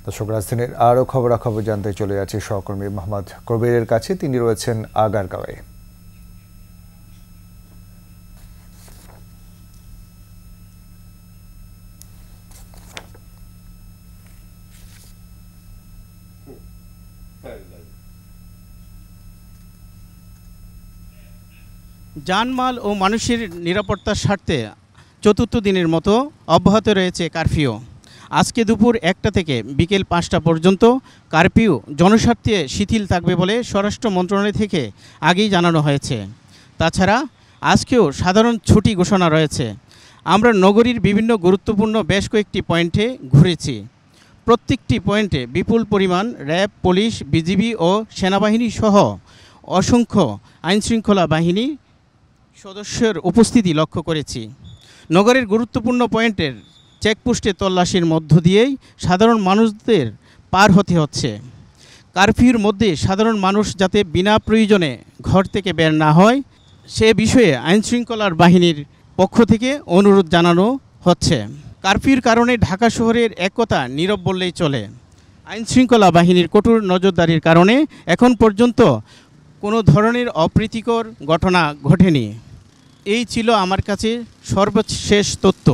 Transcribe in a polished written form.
দর্শক, রাজধানীর আরও খবরাখবর জানতে চলে যাচ্ছি সহকর্মী মোহাম্মদ কবিরের কাছে। তিনি রয়েছেন আগারগাঁওয়ে। জানমাল ও মানুষের নিরাপত্তার স্বার্থে চতুর্থ দিনের মতো অব্যাহত রয়েছে কারফিউ। আজকে দুপুর 1টা থেকে বিকেল 5টা পর্যন্ত কারফিউ জনস্বার্থে শিথিল থাকবে বলে স্বরাষ্ট্র মন্ত্রণালয় থেকে আগেই জানানো হয়েছে। তাছাড়া আজকেও সাধারণ ছুটি ঘোষণা রয়েছে। আমরা নগরীর বিভিন্ন গুরুত্বপূর্ণ বেশ কয়েকটি পয়েন্টে ঘুরেছি। প্রত্যেকটি পয়েন্টে বিপুল পরিমাণ র্যাব, পুলিশ, বিজিবি ও সেনাবাহিনী সহ অসংখ্য আইনশৃঙ্খলা বাহিনী সদস্যের উপস্থিতি লক্ষ্য করেছি। নগরের গুরুত্বপূর্ণ পয়েন্টের চেকপোস্টে তল্লাশির মধ্য দিয়েই সাধারণ মানুষদের পার হতে হচ্ছে। কারফিউর মধ্যে সাধারণ মানুষ যাতে বিনা প্রয়োজনে ঘর থেকে বের না হয় সে বিষয়ে আইনশৃঙ্খলার বাহিনীর পক্ষ থেকে অনুরোধ জানানো হচ্ছে। কারফিউর কারণে ঢাকা শহরের এক কথা নীরব বললেই চলে। আইনশৃঙ্খলা বাহিনীর কঠোর নজরদারির কারণে এখন পর্যন্ত কোনো ধরনের অপ্রীতিকর ঘটনা ঘটেনি। এই ছিল আমার কাছে সর্বশেষ তথ্য।